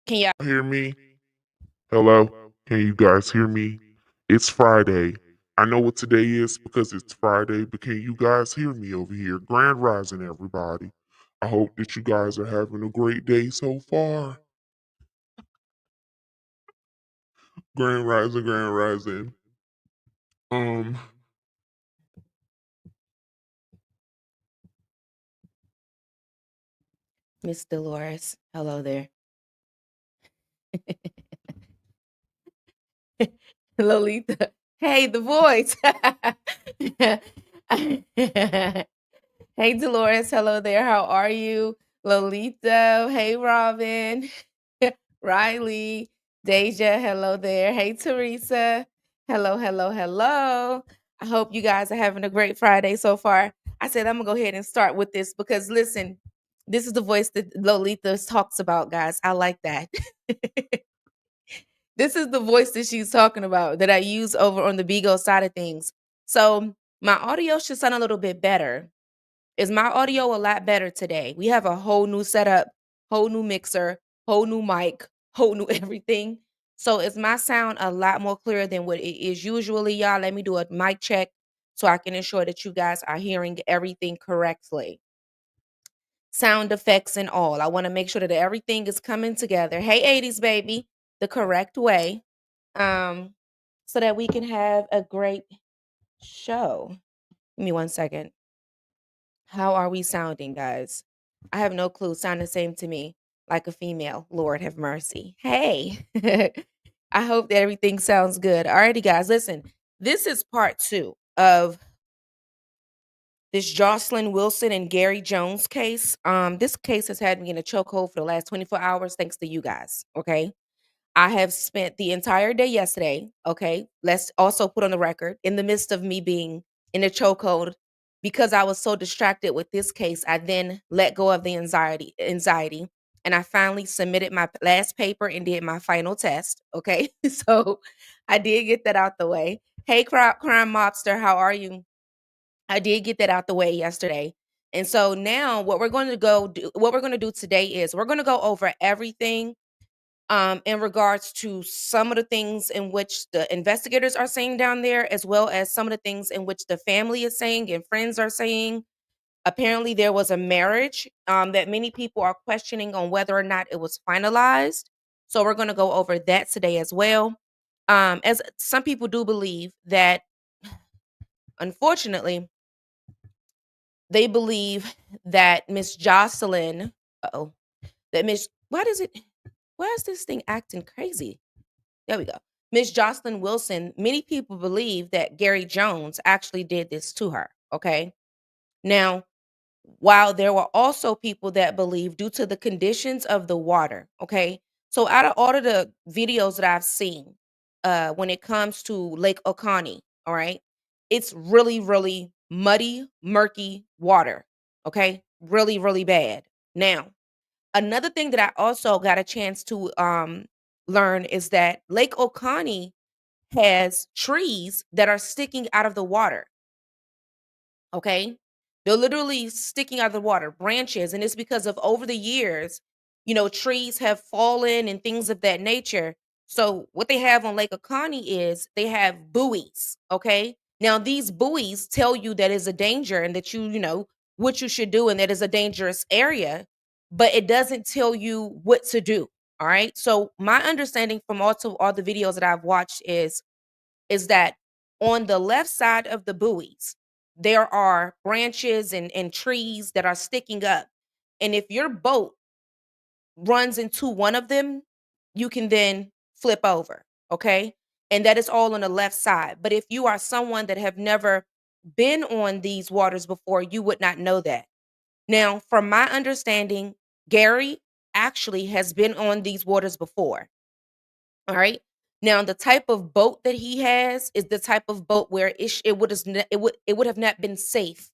Can y'all Hear me? Hello? Can you guys hear me? It's Friday. I know what today is because it's Friday, but can you guys hear me over here? Grand Rising, everybody. I hope that you guys are having a great day so far. Grand Rising, Grand Rising. Um, Miss Dolores? Hello there. Lolita. Hey, the voice. Hey, Dolores. Hello there. How are you? Lolita. Hey, Robin. Riley. Deja. Hello there. Hey, Teresa. Hello, hello, hello. I hope you guys are having a great Friday so far. I said I'm going to go ahead and start with this because listen, this is the voice that Lolita talks about, guys. I like that. This is the voice that she's talking about that I use over on the Bigo side of things. So my audio should sound a little bit better. Is my audio a lot better today? We have a whole new setup, whole new mixer, whole new mic, whole new everything. So is my sound a lot more clear than what it is usually, y'all? Let me do a mic check so I can ensure that you guys are hearing everything correctly. Sound effects and all. I want to make sure that everything is coming together. Hey 80s baby, the correct way. Um so that we can have a great show. Give me 1 second. How are we sounding, guys? I have no clue. Sound the same to me, like a female. Lord have mercy. Hey, I hope that everything sounds good. Alrighty, guys, listen. This is part 2 of this Joycelyn Wilson and Gary Jones case. This case has had me in a chokehold for the last 24 hours, thanks to you guys. Okay. I have spent the entire day yesterday, okay? Let's also put on the record, in the midst of me being in a chokehold, because I was so distracted with this case, I then let go of the anxiety, and I finally submitted my last paper and did my final test, okay? So I did get that out the way. Hey, crime mobster, how are you? I did get that out the way yesterday. And so now what we're going to do today is we're going to go over everything in regards to some of the things in which the investigators are saying down there, as well as some of the things in which the family is saying and friends are saying. Apparently, there was a marriage that many people are questioning on whether or not it was finalized. So, we're going to go over that today as well. As some people do believe that, unfortunately, they believe that Miss Jocelyn, oh, that Miss, why is this thing acting crazy? There we go. Miss Joycelyn Wilson, many people believe that Gary Jones actually did this to her. Okay. Now, while there were also people that believe due to the conditions of the water, okay. So out of all of the videos that I've seen, when it comes to Lake Oconee, all right, it's really, really muddy, murky water. Okay. Really, really bad. Now, another thing that I also got a chance to learn is that Lake Oconee has trees that are sticking out of the water. Okay. They're literally sticking out of the water, branches. And it's because of over the years, trees have fallen and things of that nature. So, what they have on Lake Oconee is they have buoys. Okay. Now, these buoys tell you that is a danger and that what you should do and that is a dangerous area, but it doesn't tell you what to do. All right. So, my understanding from also all the videos that I've watched is that on the left side of the buoys, there are branches and trees that are sticking up. And if your boat runs into one of them, you can then flip over. Okay. And that is all on the left side. But if you are someone that have never been on these waters before, you would not know that. Now, from my understanding, Gary actually has been on these waters before. All right. Now, the type of boat that he has is the type of boat where it would have not been safe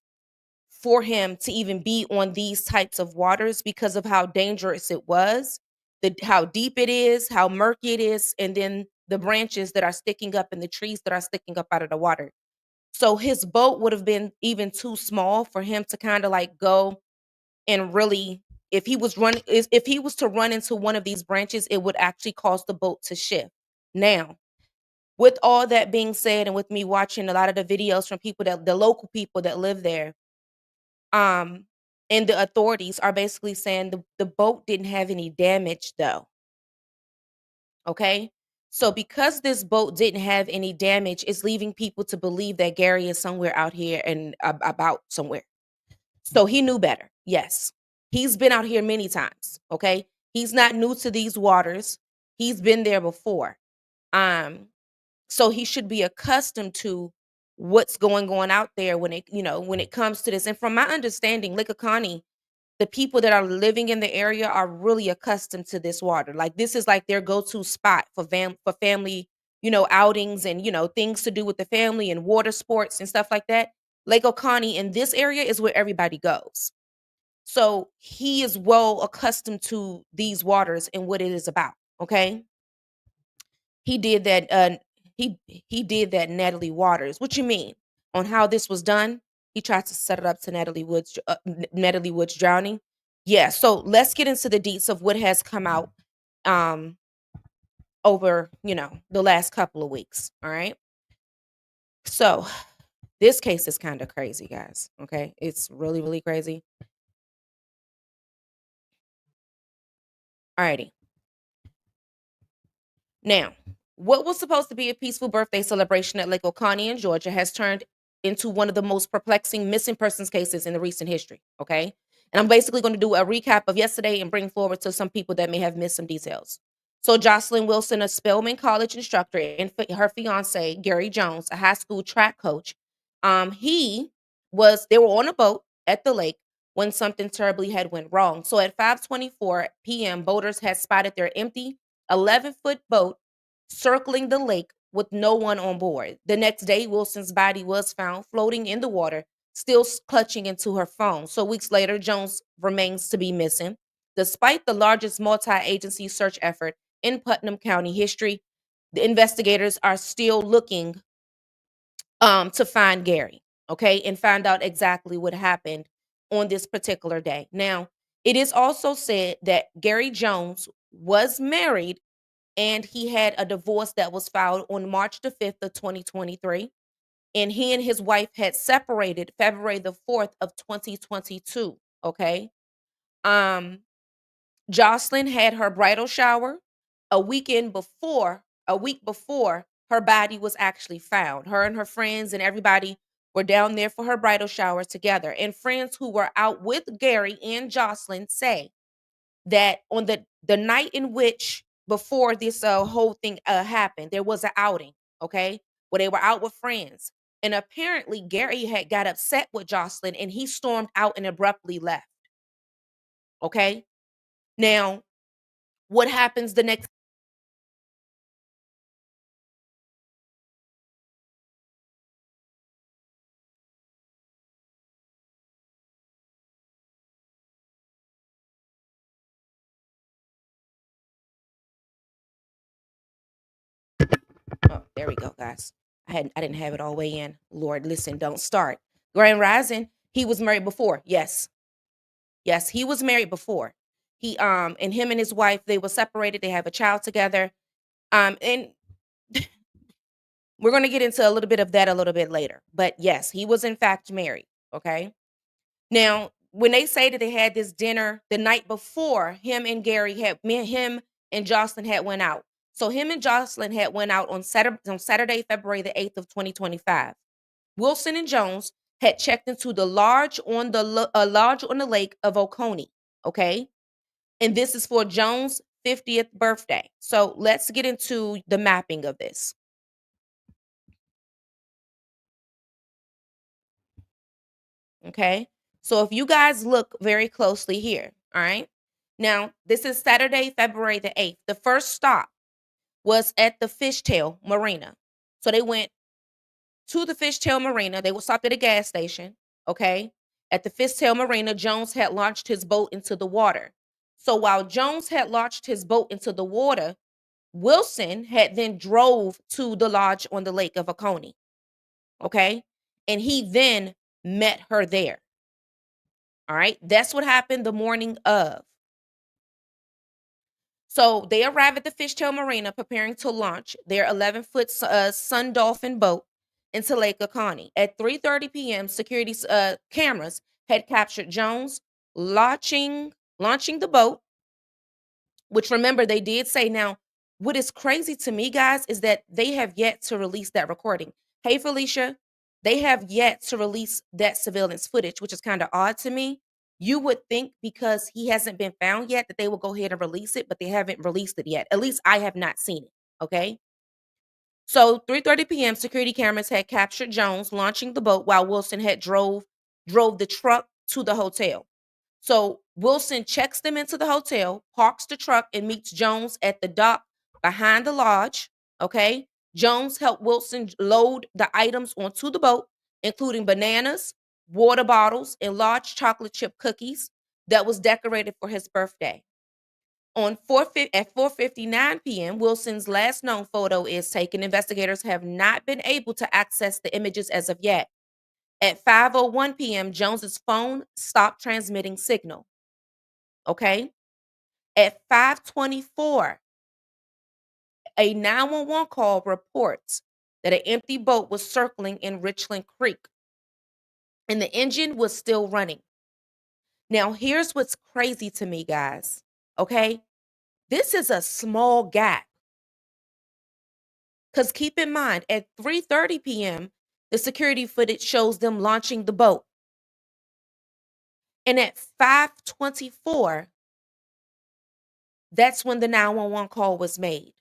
for him to even be on these types of waters because of how dangerous it was, how deep it is, how murky it is, and then the branches that are sticking up and the trees that are sticking up out of the water. So his boat would have been even too small for him to kind of like go and really If he was to run into one of these branches, it would actually cause the boat to shift. Now, with all that being said, and with me watching a lot of the videos from people that the local people that live there, um, and the authorities are basically saying the boat didn't have any damage though. Okay. So because this boat didn't have any damage, it's leaving people to believe that Gary is somewhere out here and about somewhere. So he knew better. Yes. He's been out here many times. Okay. He's not new to these waters. He's been there before. Um, so he should be accustomed to what's going on out there when when it comes to this. And from my understanding, Lake Oconee, the people that are living in the area are really accustomed to this water. Like this is like their go-to spot for family, outings and things to do with the family and water sports and stuff like that. Lake Oconee in this area is where everybody goes. So he is well accustomed to these waters and what it is about. Okay. He did that. He did that. Natalie Waters. What you mean on how this was done? He tried to set it up to Natalie Woods drowning. Yeah. So let's get into the deets of what has come out um over the last couple of weeks. All right. So this case is kind of crazy, guys. Okay, it's really really crazy. Alrighty. Now, what was supposed to be a peaceful birthday celebration at Lake Oconee in Georgia has turned into one of the most perplexing missing persons cases in the recent history. Okay. And I'm basically going to do a recap of yesterday and bring forward to some people that may have missed some details. So, Joycelyn Wilson, a Spelman College instructor, and her fiance, Gary Jones, a high school track coach, they were on a boat at the lake when something terribly had went wrong. So, at 5:24 p.m., boaters had spotted their empty 11-foot boat circling the lake with no one on board. The next day, Wilson's body was found floating in the water, still clutching into her phone. So, weeks later, Jones remains to be missing. Despite the largest multi agency search effort in Putnam County history, the investigators are still looking to find Gary, okay, and find out exactly what happened on this particular day. Now, it is also said that Gary Jones was married and he had a divorce that was filed on March the 5th of 2023. And he and his wife had separated February the 4th of 2022. Okay. Um, Joycelyn had her bridal shower a week before her body was actually found. Her and her friends and everybody were down there for her bridal shower together. And friends who were out with Gary and Joycelyn say that on the night in which before this whole thing happened, there was an outing, okay, where they were out with friends, and apparently Gary had got upset with Joycelyn, and he stormed out and abruptly left. Okay, now what happens the next? Oh, there we go, guys. I didn't have it all way in. Lord, listen, don't start. Grand Rising. He was married before. Yes, yes, he was married before. He and him and his wife, they were separated. They have a child together. And we're going to get into a little bit of that a little bit later. But yes, he was in fact married. Okay. Now, when they say that they had this dinner the night before, him and Joycelyn had went out. So him and Joycelyn had went out on Saturday, February the 8th of 2025. Wilson and Jones had checked into the lodge on the lake of Oconee. Okay. And this is for Jones' 50th birthday. So let's get into the mapping of this. Okay. So if you guys look very closely here, all right. Now, this is Saturday, February the 8th. The first stop was at the Fishtail Marina. So they went to the Fishtail Marina. They were stopped at a gas station. Okay. At the Fishtail Marina, Jones had launched his boat into the water. So while Jones had launched his boat into the water, Wilson had then drove to the lodge on the Lake of Oconee. Okay. And he then met her there. All right. That's what happened the morning of. So they arrive at the Fishtail Marina preparing to launch their 11-foot Sun Dolphin boat into Lake Oconee. At 3:30 p.m., security cameras had captured Jones launching the boat, which remember they did say. Now, what is crazy to me, guys, is that they have yet to release that recording. Hey, Felicia, they have yet to release that surveillance footage, which is kind of odd to me. You would think because he hasn't been found yet that they will go ahead and release it, but they haven't released it yet. At least I have not seen it. Okay. So 3:30 p.m. security cameras had captured Jones launching the boat while Wilson had drove the truck to the hotel. So Wilson checks them into the hotel, parks the truck, and meets Jones at the dock behind the lodge. Okay. Jones helped Wilson load the items onto the boat, including bananas, water bottles, and large chocolate chip cookies that was decorated for his birthday. At 4:59 p.m., Wilson's last known photo is taken. Investigators have not been able to access the images as of yet. At 5:01 p.m., Jones's phone stopped transmitting signal. Okay. At 5:24, a 911 call reports that an empty boat was circling in Richland Creek and the engine was still running. Now, here's what's crazy to me, guys. Okay. This is a small gap. Because keep in mind, at 3:30 p.m., the security footage shows them launching the boat. And at 5:24, that's when the 911 call was made.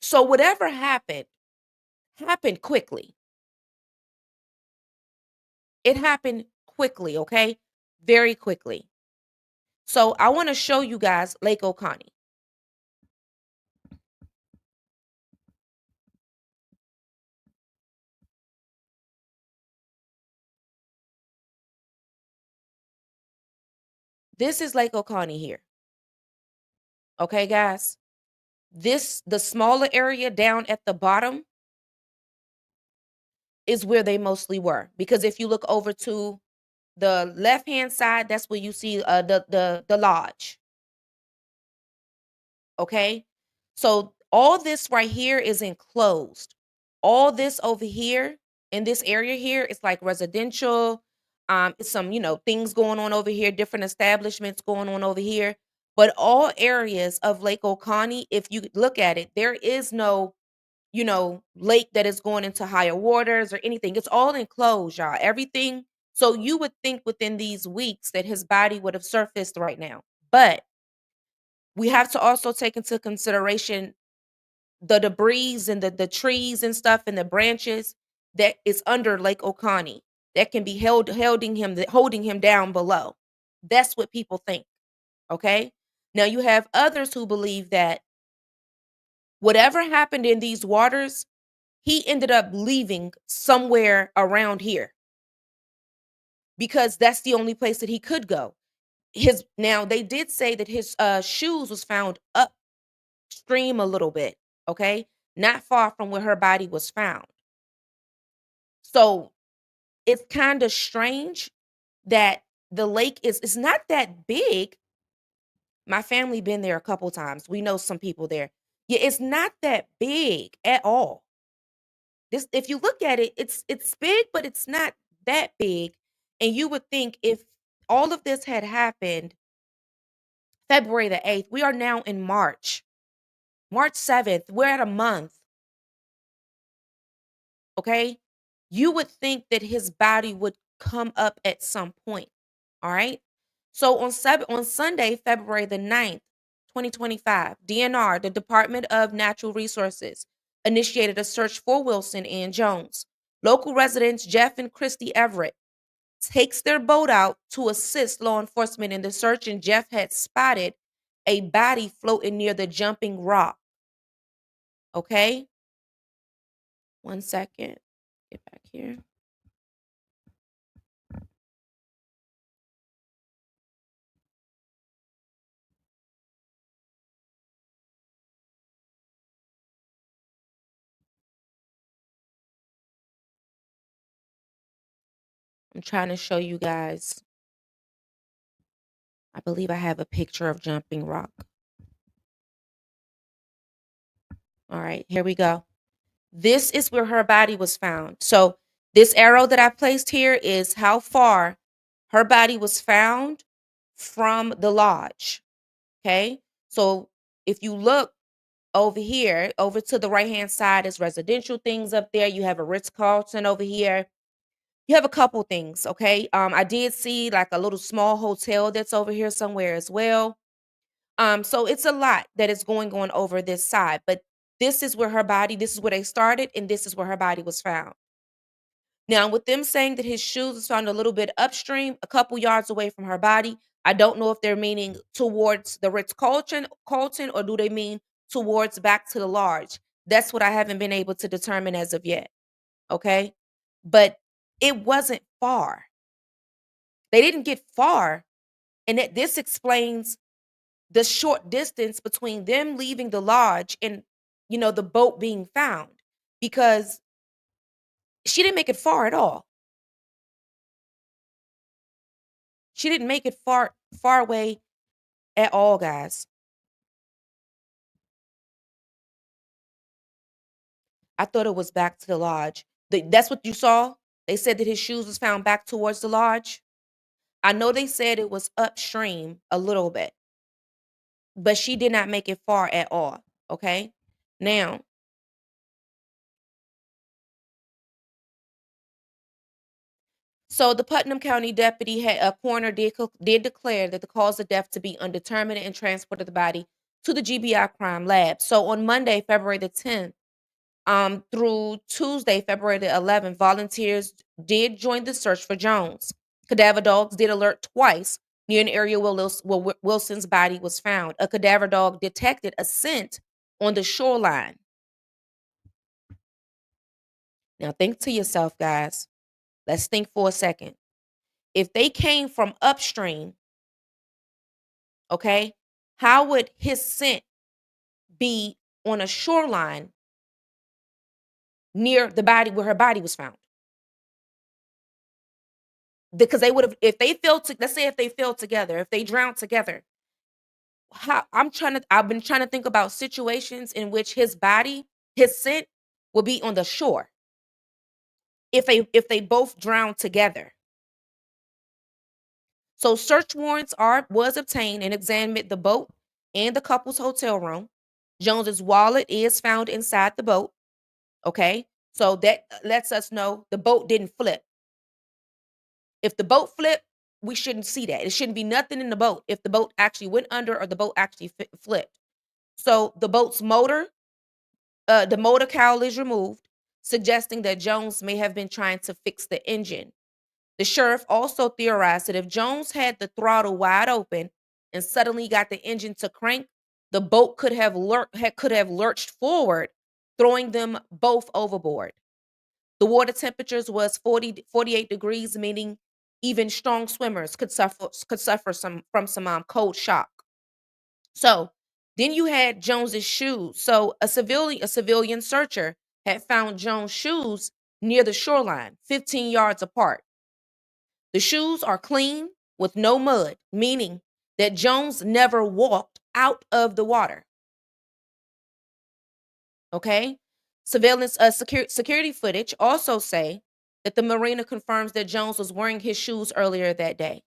So whatever happened quickly. It happened quickly, okay? Very quickly. So I want to show you guys Lake Oconee. This is Lake Oconee here. Okay, guys? The smaller area down at the bottom is where they mostly were. Because if you look over to the left-hand side, that's where you see the lodge. Okay? So all this right here is enclosed. All this over here in this area here is like residential. It's some, things going on over here, different establishments going on over here. But all areas of Lake Oconee, if you look at it, there is no, lake that is going into higher waters or anything. It's all enclosed, y'all. Everything. So you would think within these weeks that his body would have surfaced right now. But we have to also take into consideration the debris and the trees and stuff and the branches that is under Lake Oconee that can be holding him down below. That's what people think. Okay. Now you have others who believe that whatever happened in these waters, he ended up leaving somewhere around here because that's the only place that he could go. His Now they did say that his shoes was found upstream a little bit, okay? Not far from where her body was found. So it's kind of strange that the lake is not that big. My family been there a couple times. We know some people there. Yeah, it's not that big at all. This If you look at it, it's big, but it's not that big. And you would think if all of this had happened February the 8th, we are now in March. March 7th, we're at a month, okay? You would think that his body would come up at some point. All right. So on Sunday, February the 9th, 2025, DNR, the Department of Natural Resources, initiated a search for Wilson and Jones. Local residents Jeff and Christy Everett takes their boat out to assist law enforcement in the search, and Jeff had spotted a body floating near the jumping rock. Okay. One second. Get back here. I'm trying to show you guys. I believe I have a picture of Jumping Rock. All right, here we go. This is where her body was found. So this arrow that I placed here is how far her body was found from the lodge. Okay. So if you look over here, over to the right hand side is residential things up there. You have a Ritz Carlton over here. You have a couple things. Okay. I did see like a little small hotel that's over here somewhere as well. So it's a lot that is going on over this side, but this is where they started, and this is where her body was found. Now, with them saying that his shoes was found a little bit upstream, a couple yards away from her body, I don't know if they're meaning towards the Ritz Carlton, or do they mean towards back to the lodge? That's what I haven't been able to determine as of yet. Okay. But it wasn't far. They didn't get far. And this explains the short distance between them leaving the lodge and, the boat being found, because she didn't make it far at all. She didn't make it far away at all, guys. I thought it was back to the lodge. That's what you saw? They said that his shoes was found back towards the lodge. I know they said it was upstream a little bit, but she did not make it far at all. Okay? Now, so the Putnam County deputy had a coroner did declare that the cause of death to be undetermined and transported the body to the GBI crime lab. So on Monday, February the 10th, through Tuesday, February the 11th, volunteers did join the search for Jones. Cadaver dogs did alert twice near an area where Wilson's body was found. A cadaver dog detected a scent on the shoreline. Now think to yourself, guys. Let's think for a second. If they came from upstream, okay, how would his scent be on a shoreline near the body where her body was found? Because they would have, if they fell to, let's say if they fell together, if they drowned together, I've been trying to think about situations in which his scent will be on the shore if they both drowned together. So search warrants was obtained and examined the boat and the couple's hotel room. Jones's wallet is found inside the boat. Okay. So that lets us know the boat didn't flip. If the boat flipped, we shouldn't see that. It shouldn't be nothing in the boat if the boat actually went under or the boat actually flipped. So the boat's the motor cowl is removed, suggesting that Jones may have been trying to fix the engine. The sheriff also theorized that if Jones had the throttle wide open and suddenly got the engine to crank, the boat could have lurched forward, throwing them both overboard. The water temperatures was 48 degrees, meaning even strong swimmers could suffer some cold shock. So then you had Jones's shoes. So a civilian searcher had found Jones' shoes near the shoreline, 15 yards apart. The shoes are clean with no mud, meaning that Jones never walked out of the water. Okay? Surveillance security footage also say that the marina confirms that Jones was wearing his shoes earlier that day.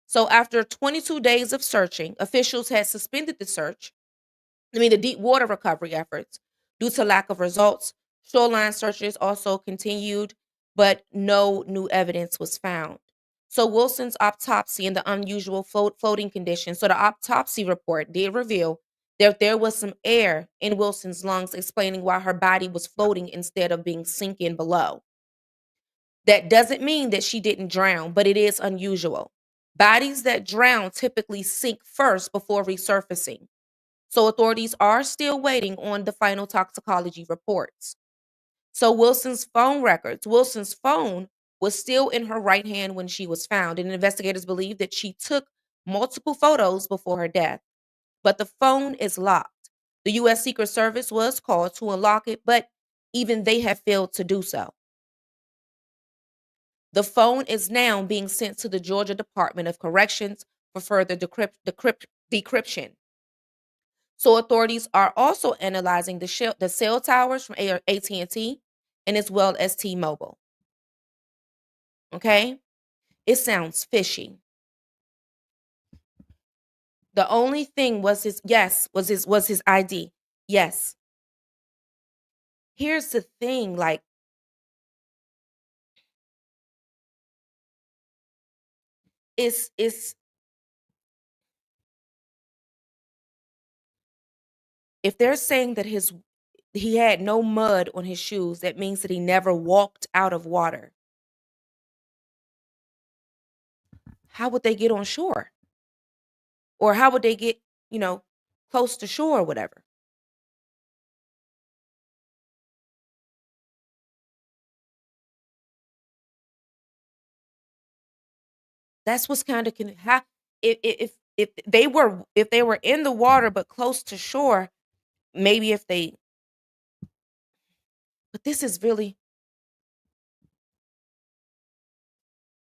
So after 22 days of searching, officials had suspended the deep water recovery efforts due to lack of results. Shoreline searches also continued, but no new evidence was found. So Wilson's autopsy and the unusual floating conditions. So the autopsy report did reveal that there was some air in Wilson's lungs, explaining why her body was floating instead of being sinking below. That doesn't mean that she didn't drown, but it is unusual. Bodies that drown typically sink first before resurfacing. So authorities are still waiting on the final toxicology reports. So Wilson's phone was still in her right hand when she was found, and investigators believe that she took multiple photos before her death. But the phone is locked. The U.S. Secret Service was called to unlock it, but even they have failed to do so. The phone is now being sent to the Georgia Department of Corrections for further decryption. So authorities are also analyzing the cell towers from AT&T and as well as T-Mobile. Okay? It sounds fishy. The only thing was his ID. Yes. Here's the thing, like it's if they're saying that he had no mud on his shoes, that means that he never walked out of water. How would they get on shore? Or how would they get, you know, close to shore or whatever? That's what's kind of how if they were in the water but close to shore, maybe if they but this is really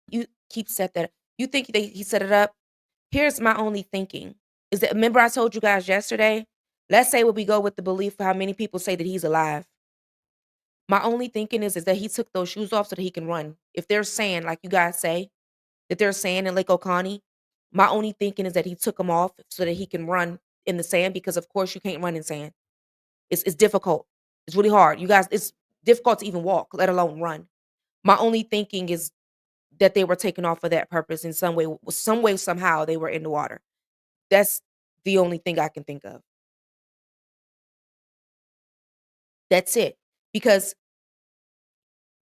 you keep set that you think he set it up? Here's my only thinking is that remember I told you guys yesterday? Let's say we go with the belief for how many people say that he's alive. My only thinking is that he took those shoes off so that he can run. If they're saying, like you guys say, that they're saying in Lake Oconee, my only thinking is that he took them off so that he can run in the sand because of course you can't run in sand. It's difficult. It's really hard. You guys, it's difficult to even walk, let alone run. My only thinking is that they were taken off for that purpose in some way, somehow they were in the water. That's the only thing I can think of. That's it. Because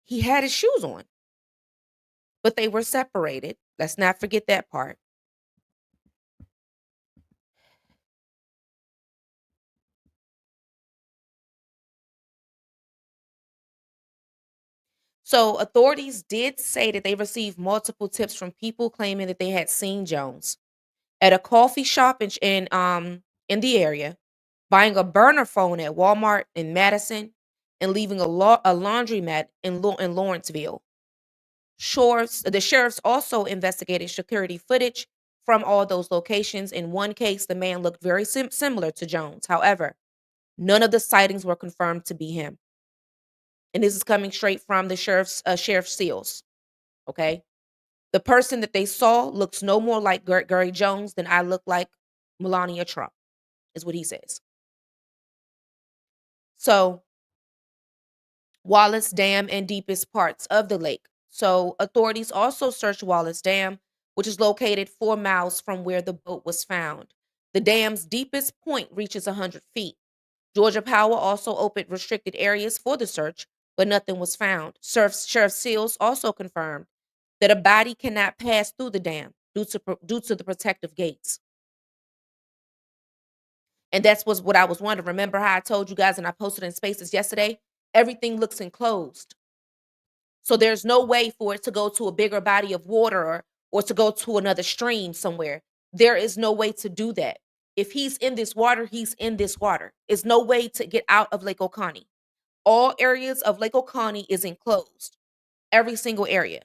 he had his shoes on, but they were separated. Let's not forget that part. So authorities did say that they received multiple tips from people claiming that they had seen Jones at a coffee shop in the area, buying a burner phone at Walmart in Madison, and leaving a laundromat in Lawrenceville. The sheriffs also investigated security footage from all those locations. In one case, the man looked very similar to Jones. However, none of the sightings were confirmed to be him. And this is coming straight from the sheriff's seals. Okay, the person that they saw looks no more like Gary Jones than I look like Melania Trump, is what he says. So Wallace Dam and deepest parts of the lake. So authorities also searched Wallace Dam, which is located 4 miles from where the boat was found. The dam's deepest point reaches 100 feet. Georgia Power also opened restricted areas for the search, but nothing was found. Sheriff Seals also confirmed that a body cannot pass through the dam due to the protective gates. And that's was what I was wondering. Remember how I told you guys and I posted in Spaces yesterday? Everything looks enclosed. So there's no way for it to go to a bigger body of water or to go to another stream somewhere. There is no way to do that. If he's in this water, he's in this water. There's no way to get out of Lake Oconee. All areas of Lake Oconee is enclosed. Every single area.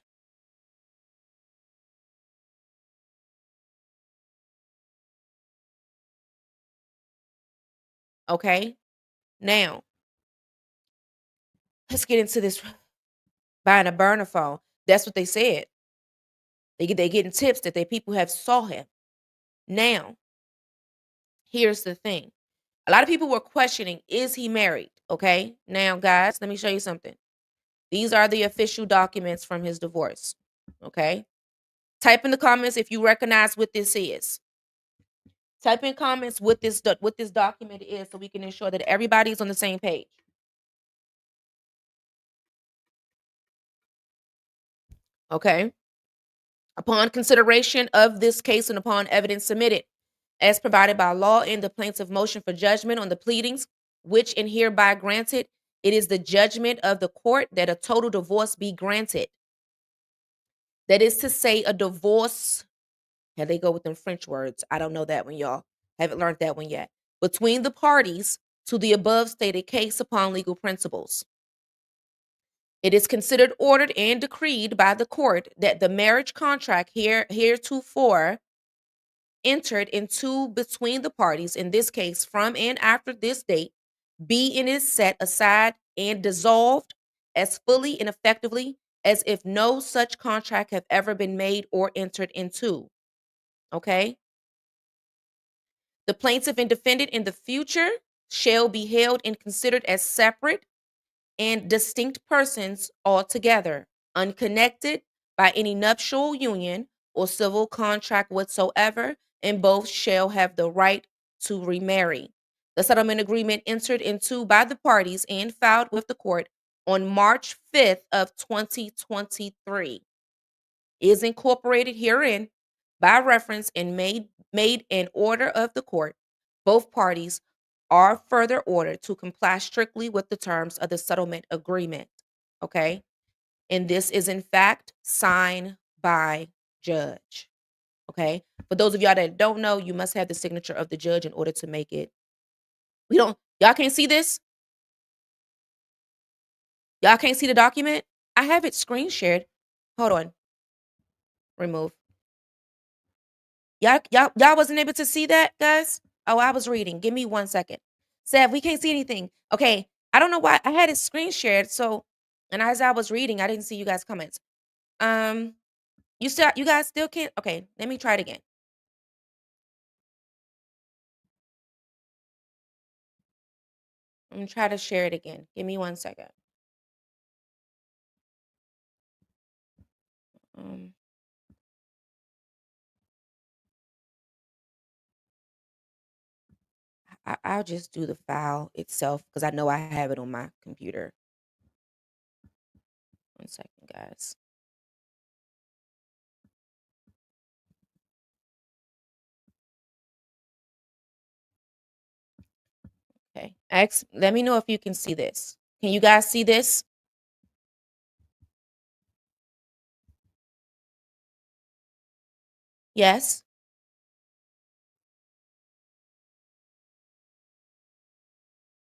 Okay? Now, let's get into this buying a burner phone. That's what they said. They getting tips that they people have saw him. Now, here's the thing. A lot of people were questioning, is he married? Okay. Now, guys, let me show you something. These are the official documents from his divorce. Okay. Type in the comments if you recognize what this is. Type in comments what this document is so we can ensure that everybody's on the same page. Okay. Upon consideration of this case and upon evidence submitted, as provided by law in the plaintiff motion for judgment on the pleadings, which and hereby granted, it is the judgment of the court that a total divorce be granted. That is to say, a divorce, how they go with them French words. I don't know that one, y'all. Haven't learned that one yet. Between the parties to the above stated case upon legal principles. It is considered ordered and decreed by the court that the marriage contract heretofore entered into between the parties, in this case from and after this date, be and is set aside and dissolved as fully and effectively as if no such contract have ever been made or entered into. Okay? The plaintiff and defendant in the future shall be held and considered as separate and distinct persons altogether, unconnected by any nuptial union or civil contract whatsoever, and both shall have the right to remarry. The settlement agreement entered into by the parties and filed with the court on March 5th of 2023 is incorporated herein by reference and made an order of the court. Both parties are further ordered to comply strictly with the terms of the settlement agreement. Okay? And this is in fact signed by judge. Okay? For those of y'all that don't know, you must have the signature of the judge in order to make it. Y'all can't see this? Y'all can't see the document? I have it screen shared. Hold on. Remove. Y'all wasn't able to see that, guys? Oh, I was reading. Give me 1 second. Sev, we can't see anything. Okay. I don't know why I had it screen shared. So, and as I was reading, I didn't see you guys' comments. You guys still can't. Okay, let me try it again. I'm gonna try to share it again. Give me 1 second. Um, I'll just do the file itself because I know I have it on my computer. 1 second, guys. Okay. Let me know if you can see this. Can you guys see this? Yes.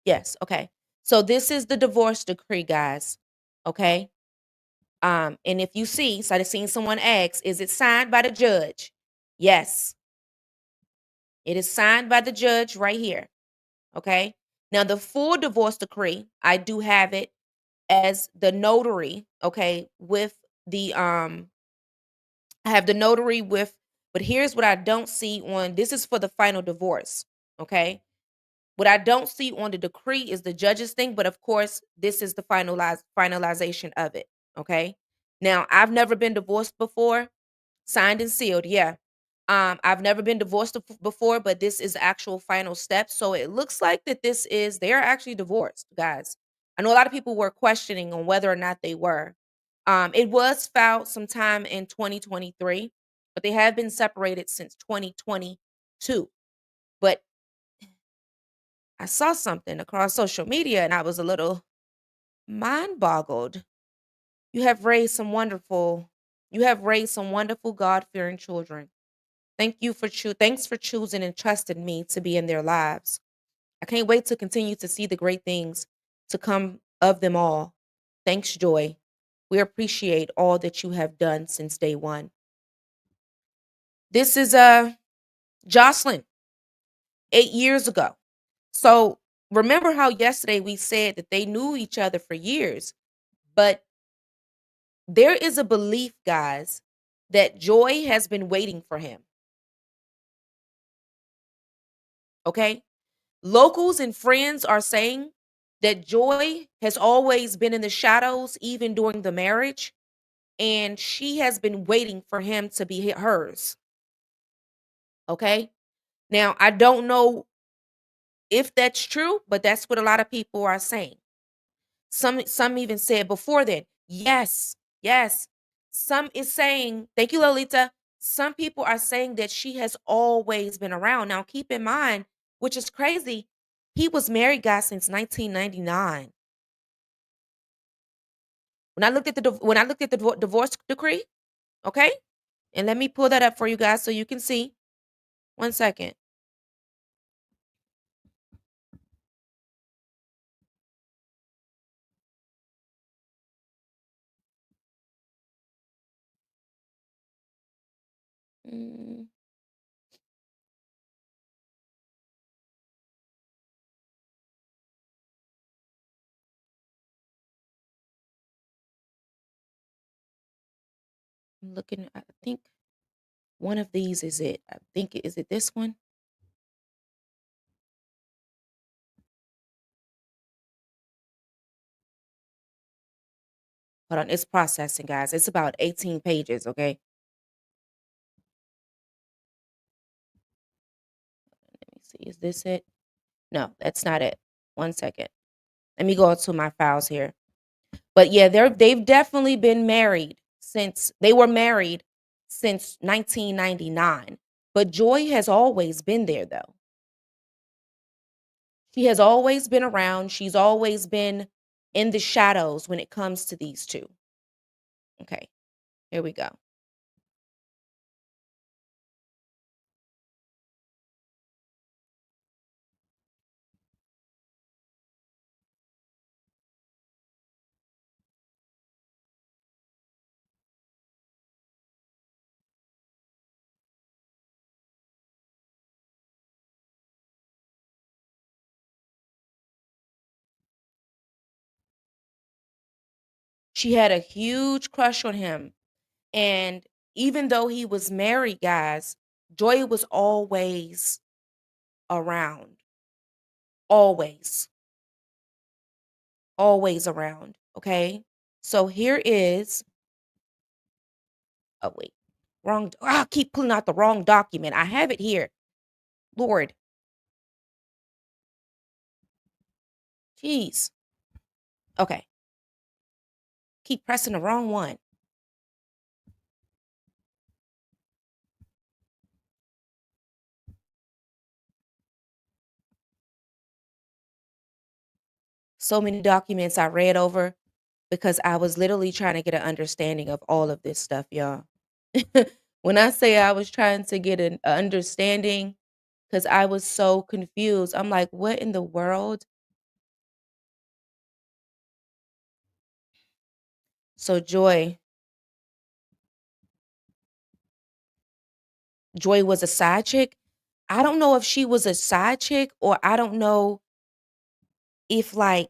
Yes. Okay. So this is the divorce decree, guys. Okay. And if you see, so I've seen someone ask, is it signed by the judge? Yes, it is signed by the judge right here. Okay. Now the full divorce decree, I do have it as the notary, okay, with the I have the notary with, but here's what I don't see on this is for the final divorce. Okay. What I don't see on the decree is the judge's thing, but of course, this is the finalization of it. Okay. Now, I've never been divorced before, signed and sealed. Yeah. I've never been divorced before, but this is the actual final step. So it looks like that they are actually divorced, guys. I know a lot of people were questioning on whether or not they were. It was filed sometime in 2023, but they have been separated since 2022. But I saw something across social media and I was a little mind boggled. You have raised some wonderful God-fearing children. Thanks for choosing and trusting me to be in their lives. I can't wait to continue to see the great things to come of them all. Thanks, Joy. We appreciate all that you have done since day one. This is Joycelyn, 8 years ago. So remember how yesterday we said that they knew each other for years, but there is a belief, guys, that Joy has been waiting for him. Okay? Locals and friends are saying that Joy has always been in the shadows, even during the marriage, and she has been waiting for him to be hers. Okay? Now, I don't know if that's true, but that's what a lot of people are saying. Some even said before then, yes, yes. Some is saying, thank you, Lolita. Some people are saying that she has always been around. Now, keep in mind, which is crazy, he was married, guys, since 1999. When I looked at the divorce decree, okay, and let me pull that up for you guys so you can see. 1 second. Mm, I'm looking. I think one of these is it. I think is it this one? Hold on, it's processing, guys. It's about 18 pages. Okay, let me see. Is this it? No, that's not it. One second. Let me go to my files here. But yeah, they've definitely been married since they were married since 1999. But Joy has always been there though. She has always been around. She's always been in the shadows when it comes to these two. Okay, here we go. She had a huge crush on him. And even though he was married, guys, Joy was always around. Always. Always around. Okay. So here is, oh, wait. Wrong. I keep pulling out the wrong document. I have it here. Lord. Jeez. Okay. Keep pressing the wrong one. So many documents I read over because I was literally trying to get an understanding of all of this stuff, y'all. When I say I was trying to get an understanding, because I was so confused. I'm like, what in the world? So Joy was a side chick. I don't know if she was a side chick or I don't know if like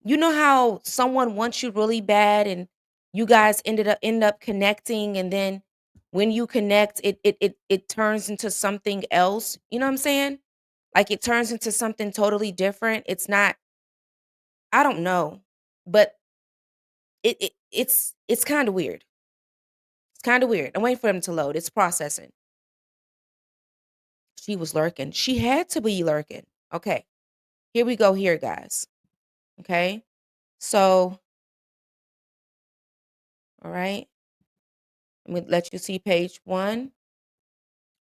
you know how someone wants you really bad and you guys end up connecting and then when you connect it turns into something else. You know what I'm saying? Like it turns into something totally different. It's not I don't know. But it's kind of weird. It's kind of weird. I'm waiting for them to load. It's processing. She was lurking. She had to be lurking. Okay. Here we go here, guys. Okay. So, all right. Let me let you see page 1.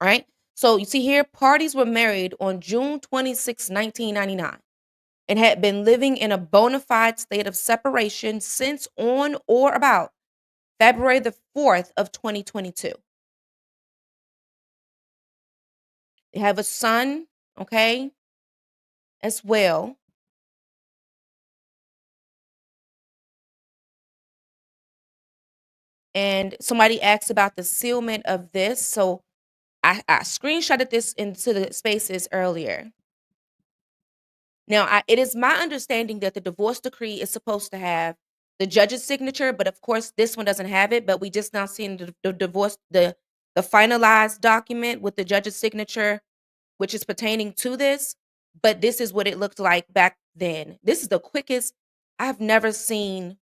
All right. So, you see here, parties were married on June 26, 1999 and had been living in a bona fide state of separation since on or about February the 4th of 2022. They have a son, okay, as well. And somebody asked about the sealment of this. So I screenshotted this into the spaces earlier. Now, it is my understanding that the divorce decree is supposed to have the judge's signature, but of course, this one doesn't have it. But we just now seen the divorce, the finalized document with the judge's signature, which is pertaining to this. But this is what it looked like back then. This is the quickest I've never seen.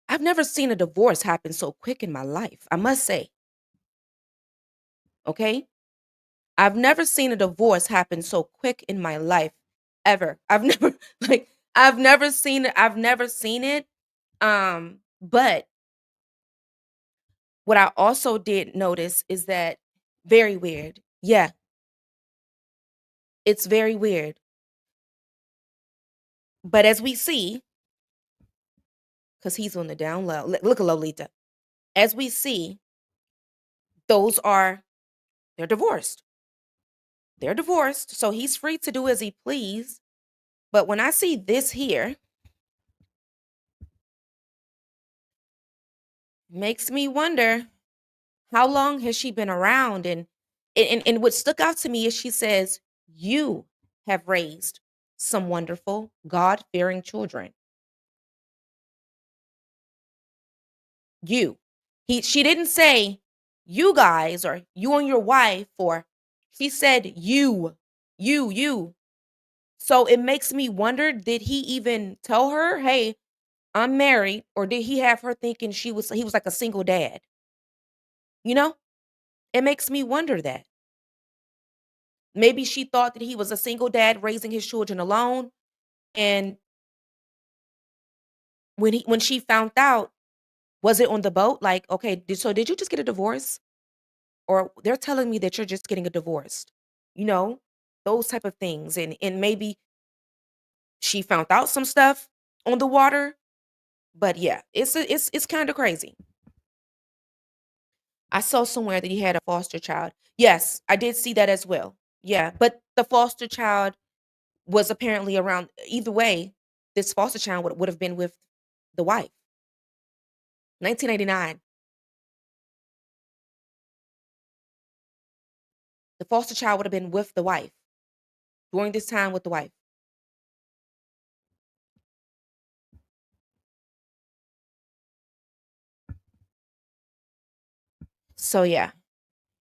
I've never seen a divorce happen so quick in my life. I must say, okay. I've never seen a divorce happen so quick in my life ever. I've never like I've never seen it. I've never seen it. But what I also did notice is that very weird. Yeah, it's very weird. But as we see, because he's on the down low, look at Lolita. As we see, those are they're divorced. They're divorced, so he's free to do as he please. But when I see this here, makes me wonder How long has she been around? And what stuck out to me is she says, "You have raised some wonderful, God-fearing children." You. She didn't say you guys or you and your wife, or she said you. You. So it makes me wonder, did he even tell her, "Hey, I'm married," or did he have her thinking he was like a single dad? You know? It makes me wonder that. Maybe she thought that he was a single dad raising his children alone, and when she found out, was it on the boat? Like, "Okay, did you just get a divorce?" Or, "They're telling me that you're just getting a divorce." You know? Those type of things, and maybe she found out some stuff on the water, but yeah, it's kinda crazy. I saw somewhere that he had a foster child. Yes, I did see that as well. Yeah, but the foster child was apparently around either way, this foster child would have been with the wife. 1989. The foster child would have been with the wife during this time with the wife. So yeah,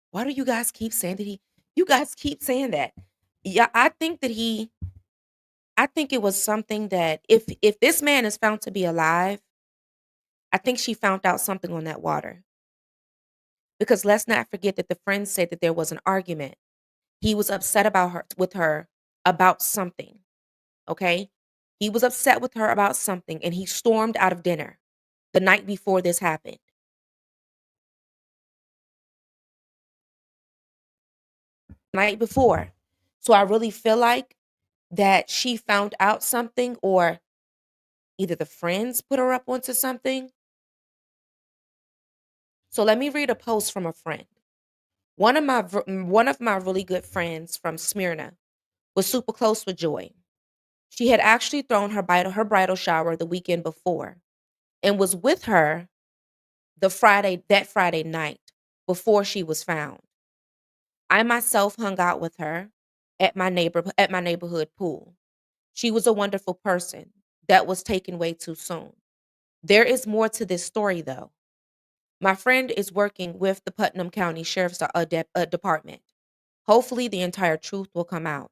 why do you guys keep saying that he you guys keep saying that? Yeah, I think it was something that if this man is found to be alive, I think she found out something on that water. Because let's not forget that the friends said that there was an argument. He was upset about her with her about something, okay? He was upset with her about something and he stormed out of dinner the night before this happened. Night before. So I really feel like that she found out something, or either the friends put her up onto something. So let me read a post from a friend. One of my really good friends from Smyrna was super close with Joy. She had actually thrown her bridal shower the weekend before and was with her that Friday night before she was found. I myself hung out with her at my neighborhood pool. She was a wonderful person that was taken way too soon. There is more to this story though. My friend is working with the Putnam County Sheriff's Department. Hopefully the entire truth will come out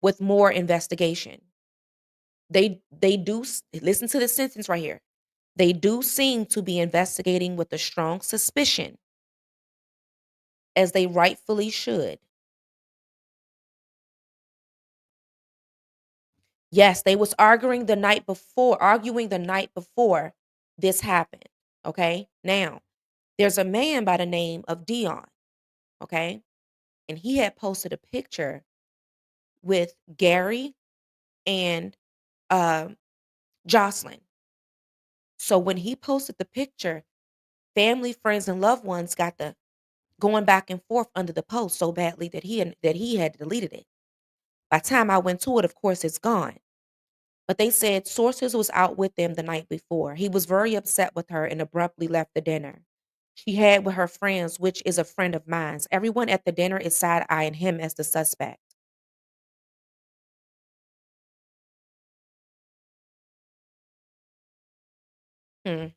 with more investigation. Listen to this sentence right here. They do seem to be investigating with a strong suspicion, as they rightfully should. Yes, they was arguing the night before this happened. Okay. Now, there's a man by the name of Dion. Okay. And he had posted a picture with Gary and um Jocelyn. So when he posted the picture, family, friends, and loved ones got the going back and forth under the post so badly that he had deleted it. By the time I went to it, of course, it's gone. But they said sources was out with them the night before. He was very upset with her and abruptly left the dinner she had with her friends, which is a friend of mine's. Everyone at the dinner is side eyeing him as the suspect. Hmm.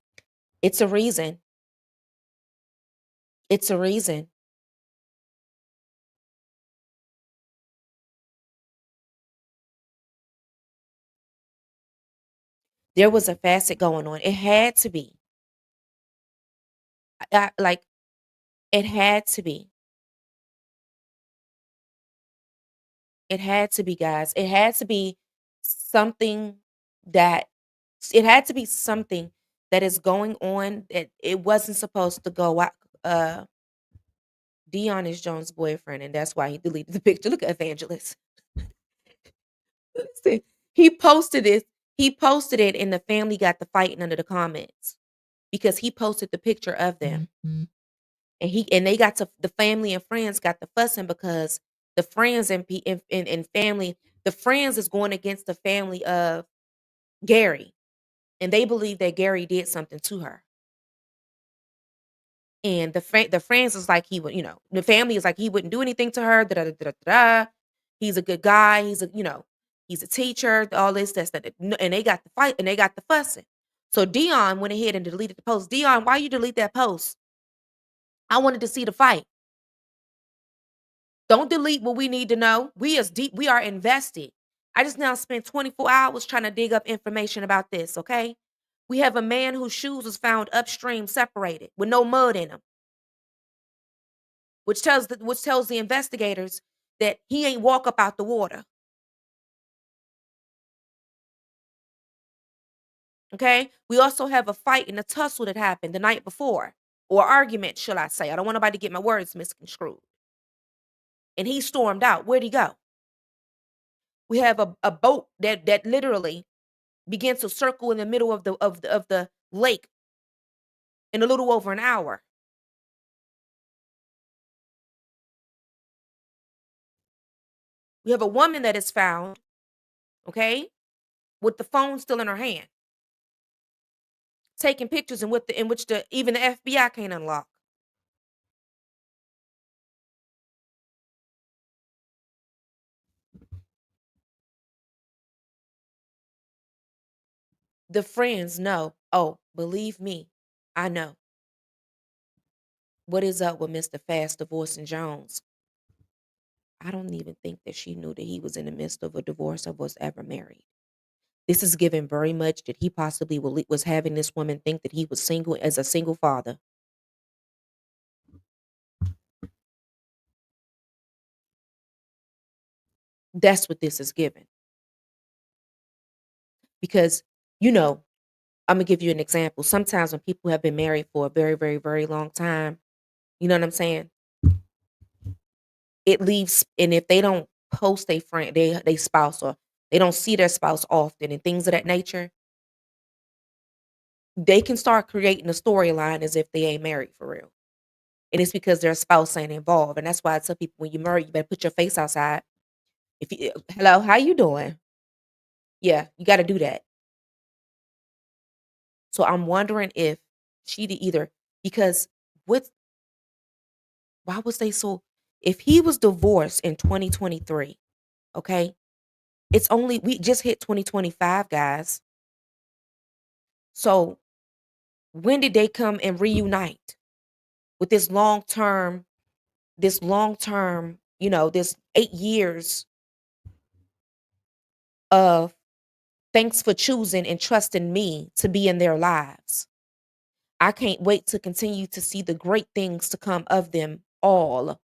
It's a reason. It's a reason. There was a facet going on. It had to be. Like it had to be. It had to be, guys. It had to be something that it had to be something that is going on that it wasn't supposed to go out. Dion is Jones' boyfriend, and that's why he deleted the picture. Look at Evangelist. Listen, he posted it. He posted it, and the family got the fighting under the comments because he posted the picture of them, and they got to the family and friends got the fussing because the friends and family, the friends is going against the family of Gary, and they believe that Gary did something to her. And the friends is like he would, the family is like he wouldn't do anything to her. Da, da, da, da, da, da. He's a good guy. He's a teacher. All this, that, and they got the fight and they got the fussing. So Dion went ahead and deleted the post. Dion, why you delete that post? I wanted to see the fight. Don't delete what we need to know. We are invested. I just now spent 24 hours trying to dig up information about this, okay? We have a man whose shoes was found upstream separated with no mud in them, which tells the investigators that he ain't walk up out the water. Okay? We also have a fight and a tussle that happened the night before, or argument, shall I say. I don't want nobody to get my words misconstrued. And he stormed out. Where'd he go? We have a boat that literally began to circle in the middle of the lake in a little over an hour. We have a woman that is found, okay, with the phone still in her hand, taking pictures in which even the FBI can't unlock. The friends know. Oh, believe me, I know. What is up with Mr. Fast Divorcing Jones? I don't even think that she knew that he was in the midst of a divorce or was ever married. This is given very much that he possibly was having this woman think that he was single as a single father. That's what this is given. Because, you know, I'm gonna give you an example. Sometimes when people have been married for a very, very, very long time, you know what I'm saying? It leaves, and if they don't post a friend, they spouse, or they don't see their spouse often and things of that nature, they can start creating a storyline as if they ain't married for real. And it's because their spouse ain't involved. And that's why I tell people when you marry, you better put your face outside. If you hello, how you doing? Yeah, you gotta do that. So I'm wondering if she did either because what why was they so if he was divorced in 2023, okay? It's only we just hit 2025, guys. So when did they come and reunite with this long term, this 8 years of thanks for choosing and trusting me to be in their lives. I can't wait to continue to see the great things to come of them all.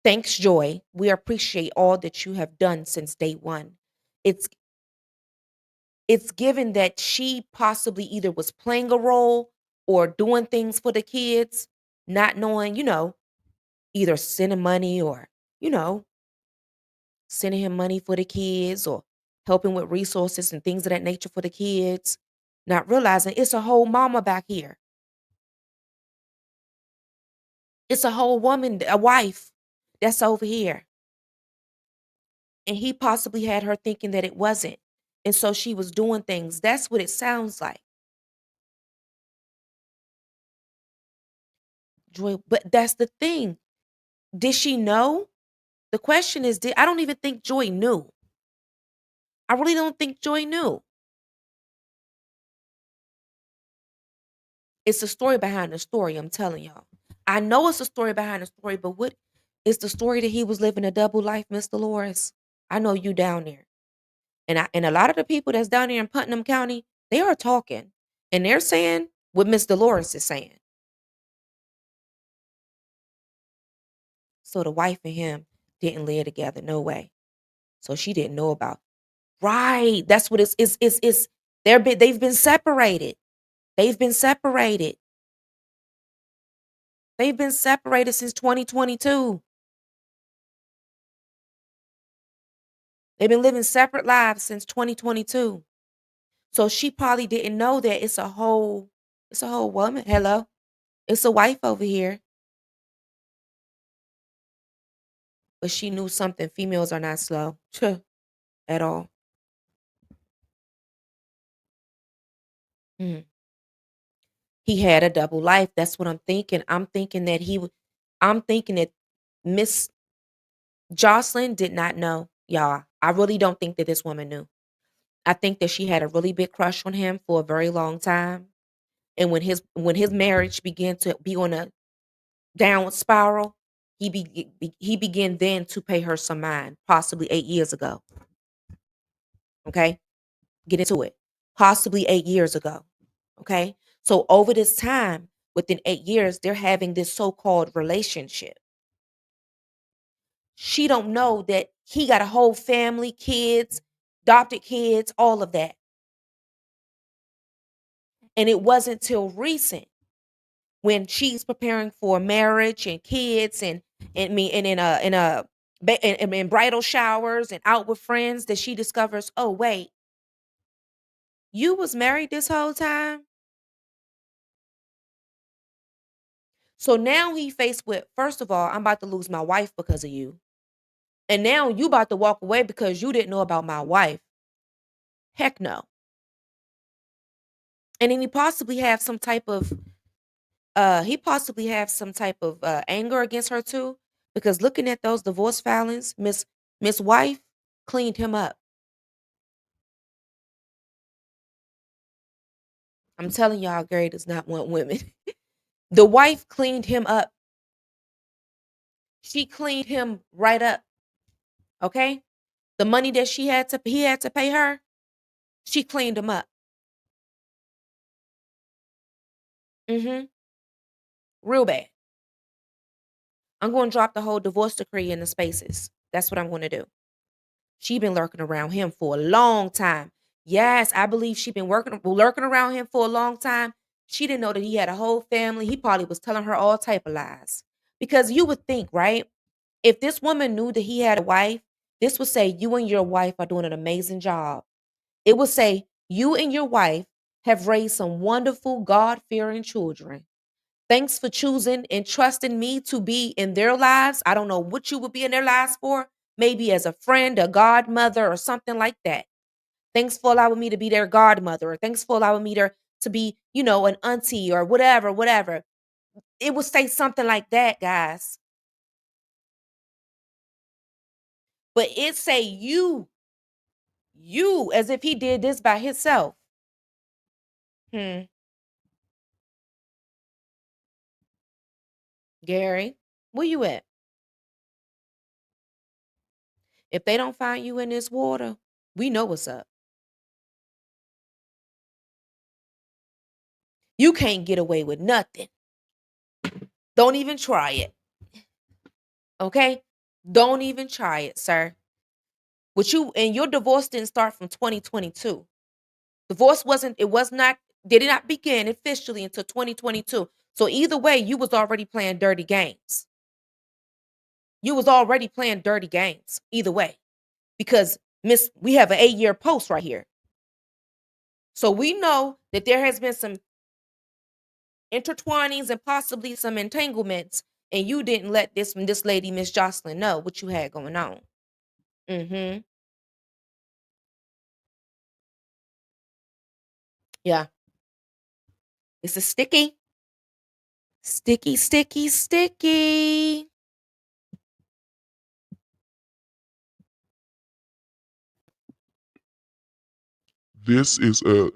Thanks, Joy. We appreciate all that you have done since day one. It's it's given that she possibly either was playing a role or doing things for the kids, not knowing, either sending money or, you know, sending him money for the kids or helping with resources and things of that nature for the kids, not realizing it's a whole mama back here. It's a whole woman, a wife that's over here. And he possibly had her thinking that it wasn't. And so she was doing things. That's what it sounds like. Joy, but that's the thing. Did she know? The question is, I don't even think Joy knew. I really don't think Joy knew. It's a story behind the story, I'm telling y'all. I know it's a story behind the story, but what is the story that he was living a double life, Miss Dolores? I know you down there. And a lot of the people that's down there in Putnam County, they are talking. And they're saying what Miss Dolores is saying. So the wife and him didn't live together, no way. So she didn't know about. Right. That's what it's they've been separated. They've been separated. They've been separated since 2022. They've been living separate lives since 2022. So she probably didn't know that it's a whole woman. Hello. It's a wife over here. But she knew something. Females are not slow. At all. Mm. He had a double life. That's what I'm thinking. I'm thinking that Miss Jocelyn did not know, y'all. I really don't think that this woman knew. I think that she had a really big crush on him for a very long time. And when his marriage began to be on a downward spiral, he began then to pay her some mind, possibly 8 years ago. Okay, get into it. Possibly 8 years ago. Okay, so over this time, within 8 years, they're having this so-called relationship. She don't know that he got a whole family, kids, adopted kids, all of that. And it wasn't till recent when she's preparing for marriage and kids and me and in bridal showers and out with friends that she discovers, oh wait, you was married this whole time. So now he faced with, first of all, I'm about to lose my wife because of you. And now you about to walk away because you didn't know about my wife. Heck no. And then he possibly have some type of anger against her too. Because looking at those divorce filings, Miss Wife cleaned him up. I'm telling y'all, Gary does not want women. The wife cleaned him up. She cleaned him right up. Okay? The money that he had to pay her, she cleaned him up. Mm-hmm. Real bad. I'm going to drop the whole divorce decree in the spaces. That's what I'm going to do. She been lurking around him for a long time. Yes, I believe she been lurking around him for a long time. She didn't know that he had a whole family. He probably was telling her all type of lies. Because you would think, right? If this woman knew that he had a wife, this would say you and your wife are doing an amazing job. It would say you and your wife have raised some wonderful God-fearing children. Thanks for choosing and trusting me to be in their lives. I don't know what you would be in their lives for, maybe as a friend, a godmother, or something like that. Thanks for allowing me to be their godmother, or thanks for allowing me to be, an auntie or whatever, whatever. It would say something like that, guys. But it say you, as if he did this by himself. Hmm. Gary, where you at? If they don't find you in this water, we know what's up. You can't get away with nothing. Don't even try it. Okay? Don't even try it, sir. With you and your divorce didn't start from 2022. Divorce wasn't it was not did not begin officially until 2022. So either way, you was already playing dirty games. You was already playing dirty games either way because we have an 8-year post right here. So we know that there has been some intertwinings and possibly some entanglements, and you didn't let this lady, Miss Jocelyn, know what you had going on. Mm-hmm. Yeah. It's a sticky. Sticky, sticky, sticky. This is a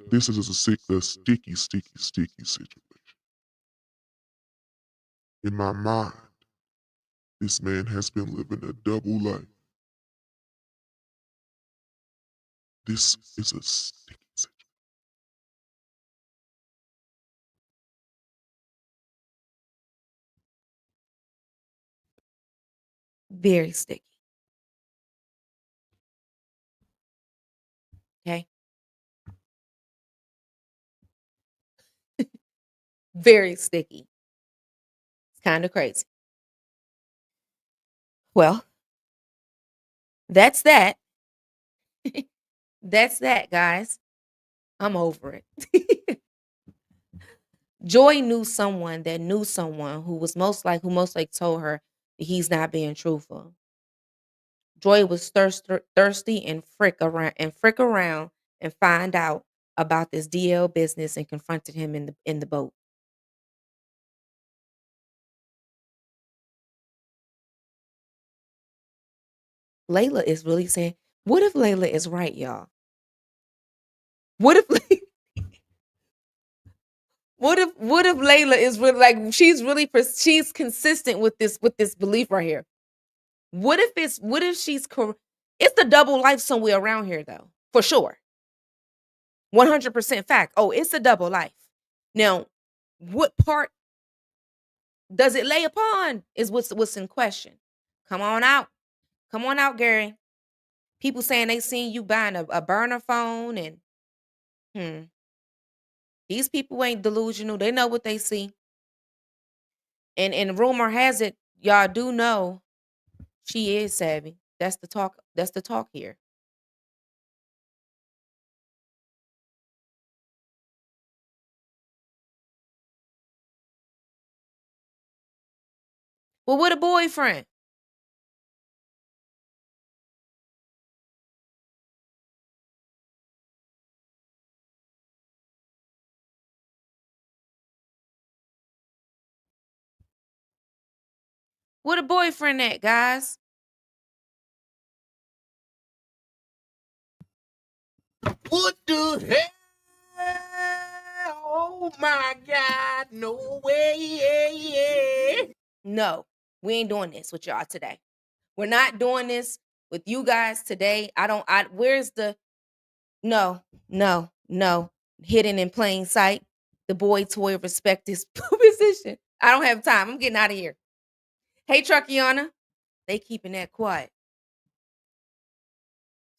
sticky, sticky, sticky situation. In my mind, this man has been living a double life. This is a sticky situation. Very sticky. Okay. Very sticky. It's kind of crazy. Well, that's that. That's that, guys. I'm over it. Joy knew someone who most like told her that he's not being truthful. Joy was thirsty and frick around and find out about this DL business and confronted him in the boat. Layla is really saying, what if Layla is right, y'all? What if what if Layla is really like she's really she's consistent with this belief right here. What if she's it's the double life somewhere around here though, for sure. 100% fact. Oh, it's a double life. Now, what part does it lay upon is what's in question. Come on out. Come on out, Gary. People saying they seen you buying a burner phone and hmm, these people ain't delusional. They know what they see. And rumor has it, y'all do know she is savvy. That's the talk. That's the talk here. Well, what a boyfriend. What a boyfriend at, guys. What the hell? Oh my God. No way. No, we ain't doing this with y'all today. We're not doing this with you guys today. Where's the no, no, no. Hidden in plain sight. The boy toy respect his position. I don't have time. I'm getting out of here. Hey, Truckiana. They keeping that quiet.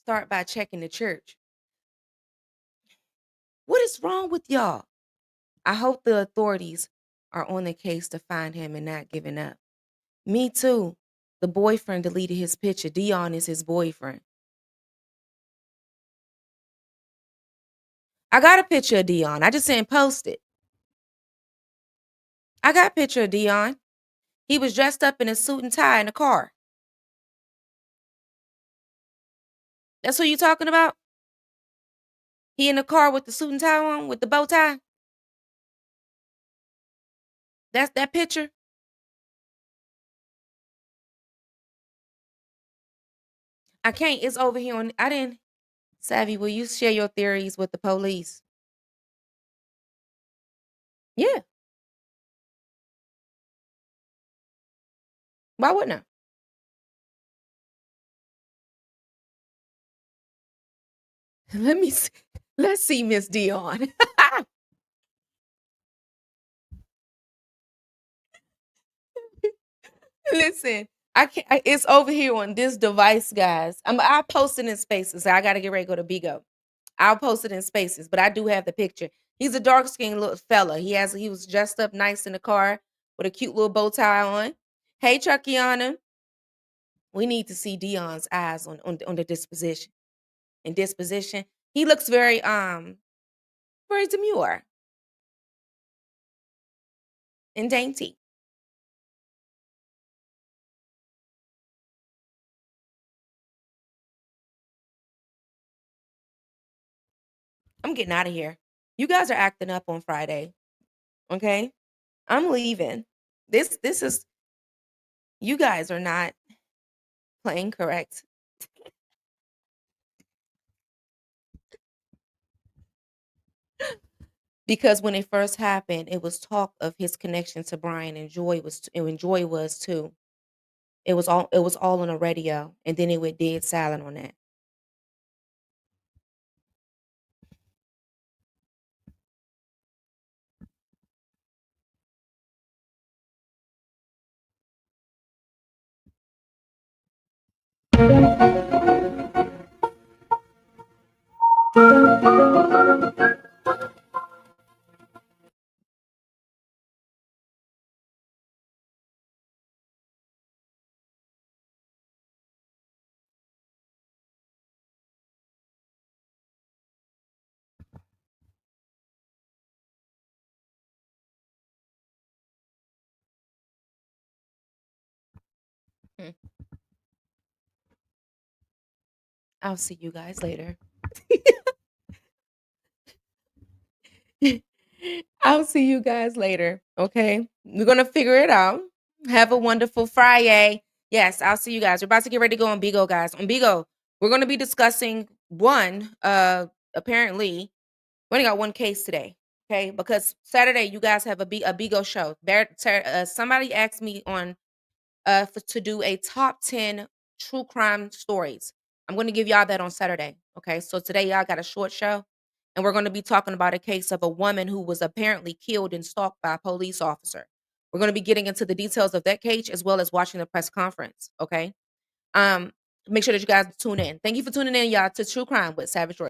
Start by checking the church. What is wrong with y'all? I hope the authorities are on the case to find him and not giving up. Me too. The boyfriend deleted his picture. Dion is his boyfriend. I got a picture of Dion. I just didn't post it. I got a picture of Dion. He was dressed up in a suit and tie in a car. That's who you talking about? He in the car with the suit and tie on, with the bow tie? That's that picture? I can't. It's over here on. I didn't. Savvy, will you share your theories with the police? Yeah. Why wouldn't I? Let me see. Let's see, Miss Dion. Listen, I can't. It's over here on this device, guys. I post it in spaces. I got to get ready to go to Bigo. I'll post it in spaces, but I do have the picture. He's a dark skinned little fella. He was dressed up nice in the car with a cute little bow tie on. Hey, Chuckiana. We need to see Dion's eyes on the disposition. In disposition, he looks very demure and dainty. I'm getting out of here. You guys are acting up on Friday. Okay? I'm leaving. This is you guys are not playing correct. Because when it first happened, it was talk of his connection to Brian and Joy was too. It was all on the radio and then it went dead silent on that. Hmm. I'll see you guys later. I'll see you guys later. Okay. We're going to figure it out. Have a wonderful Friday. Yes, I'll see you guys. We're about to get ready to go on Bigo, guys. On Bigo, we're going to be discussing apparently, we only got one case today, okay? Because Saturday, you guys have a Bigo show. Somebody asked me on to do a top 10 true crime stories. I'm going to give y'all that on Saturday, okay? So today, y'all got a short show, and we're going to be talking about a case of a woman who was apparently killed and stalked by a police officer. We're going to be getting into the details of that case as well as watching the press conference, okay? Um, make sure that you guys tune in. Thank you for tuning in, y'all, to True Crime with Savage Roy.